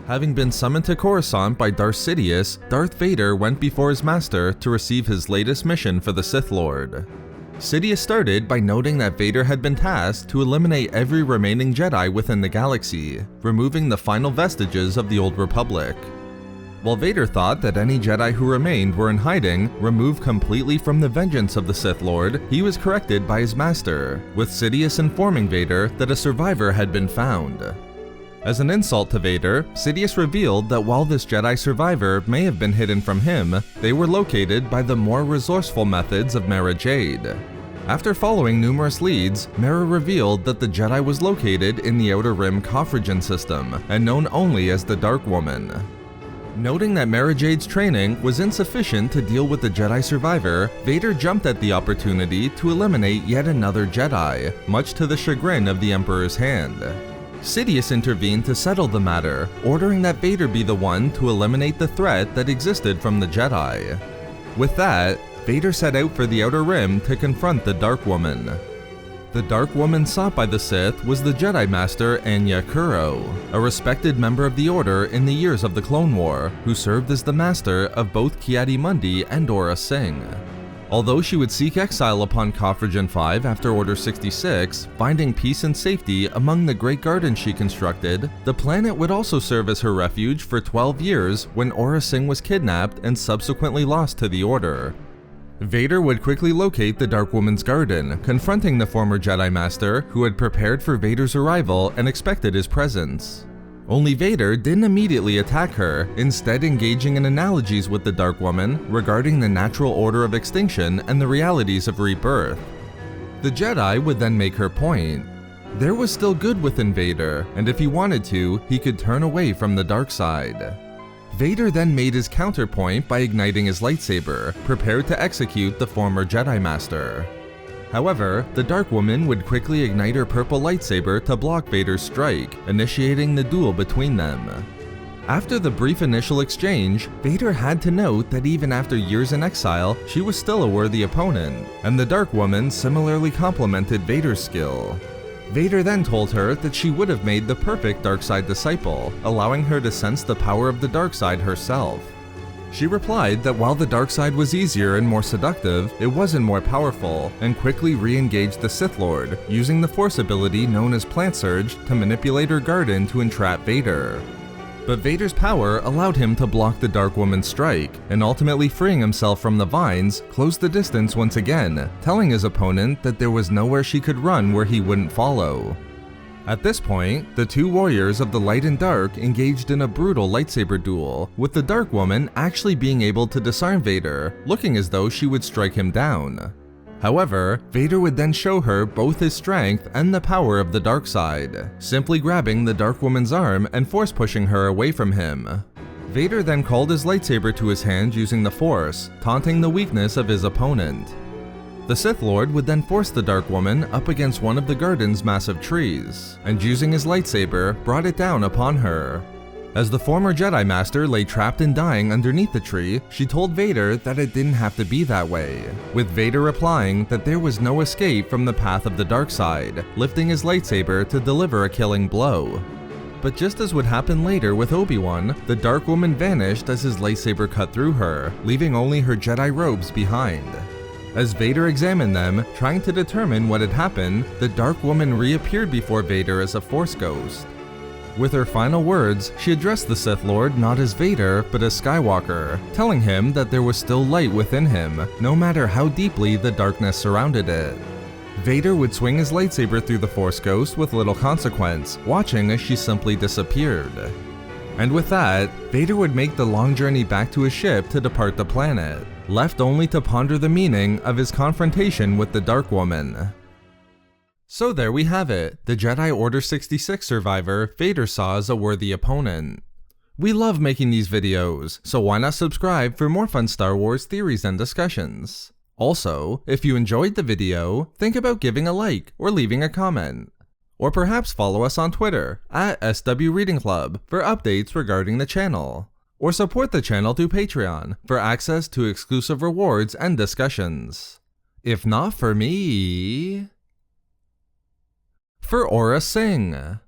Having been summoned to Coruscant by Darth Sidious, Darth Vader went before his master to receive his latest mission for the Sith Lord. Sidious started by noting that Vader had been tasked to eliminate every remaining Jedi within the galaxy, removing the final vestiges of the Old Republic. While Vader thought that any Jedi who remained were in hiding, removed completely from the vengeance of the Sith Lord, he was corrected by his master, with Sidious informing Vader that a survivor had been found. As an insult to Vader, Sidious revealed that while this Jedi survivor may have been hidden from him, they were located by the more resourceful methods of Mara Jade. After following numerous leads, Mara revealed that the Jedi was located in the Outer Rim Cophrygian system, and known only as the Dark Woman. Noting that Mara Jade's training was insufficient to deal with the Jedi survivor, Vader jumped at the opportunity to eliminate yet another Jedi, much to the chagrin of the Emperor's hand. Sidious intervened to settle the matter, ordering that Vader be the one to eliminate the threat that existed from the Jedi. With that, Vader set out for the Outer Rim to confront the Dark Woman. The Dark Woman sought by the Sith was the Jedi Master Anya Kuro, a respected member of the Order in the years of the Clone War, who served as the master of both Ki-Adi-Mundi and Aurra Sing. Although she would seek exile upon Cophrygian 5 after Order 66, finding peace and safety among the great gardens she constructed, the planet would also serve as her refuge for 12 years when Aurra Sing was kidnapped and subsequently lost to the Order. Vader would quickly locate the Dark Woman's garden, confronting the former Jedi Master who had prepared for Vader's arrival and expected his presence. Only Vader didn't immediately attack her, instead engaging in analogies with the Dark Woman regarding the natural order of extinction and the realities of rebirth. The Jedi would then make her point. There was still good within Vader, and if he wanted to, he could turn away from the dark side. Vader then made his counterpoint by igniting his lightsaber, prepared to execute the former Jedi Master. However, the Dark Woman would quickly ignite her purple lightsaber to block Vader's strike, initiating the duel between them. After the brief initial exchange, Vader had to note that even after years in exile, she was still a worthy opponent, and the Dark Woman similarly complimented Vader's skill. Vader then told her that she would have made the perfect dark side disciple, allowing her to sense the power of the dark side herself. She replied that while the dark side was easier and more seductive, it wasn't more powerful, and quickly re-engaged the Sith Lord, using the Force ability known as Plant Surge to manipulate her garden to entrap Vader. But Vader's power allowed him to block the Dark Woman's strike, and ultimately freeing himself from the vines, closed the distance once again, telling his opponent that there was nowhere she could run where he wouldn't follow. At this point, the two warriors of the light and dark engaged in a brutal lightsaber duel, with the Dark Woman actually being able to disarm Vader, looking as though she would strike him down. However, Vader would then show her both his strength and the power of the dark side, simply grabbing the Dark Woman's arm and force pushing her away from him. Vader then called his lightsaber to his hand using the Force, taunting the weakness of his opponent. The Sith Lord would then force the Dark Woman up against one of the garden's massive trees, and using his lightsaber, brought it down upon her. As the former Jedi Master lay trapped and dying underneath the tree, she told Vader that it didn't have to be that way, with Vader replying that there was no escape from the path of the dark side, lifting his lightsaber to deliver a killing blow. But just as would happen later with Obi-Wan, the Dark Woman vanished as his lightsaber cut through her, leaving only her Jedi robes behind. As Vader examined them, trying to determine what had happened, the Dark Woman reappeared before Vader as a Force ghost. With her final words, she addressed the Sith Lord not as Vader, but as Skywalker, telling him that there was still light within him, no matter how deeply the darkness surrounded it. Vader would swing his lightsaber through the Force ghost with little consequence, watching as she simply disappeared. And with that, Vader would make the long journey back to his ship to depart the planet, left only to ponder the meaning of his confrontation with the Dark Woman. So there we have it, the Jedi Order 66 survivor Vader saw as a worthy opponent. We love making these videos, so why not subscribe for more fun Star Wars theories and discussions. Also, if you enjoyed the video, think about giving a like or leaving a comment. Or perhaps follow us on Twitter, @SWReadingClub, for updates regarding the channel. Or support the channel through Patreon, for access to exclusive rewards and discussions. If not for me... For Aurra Sing.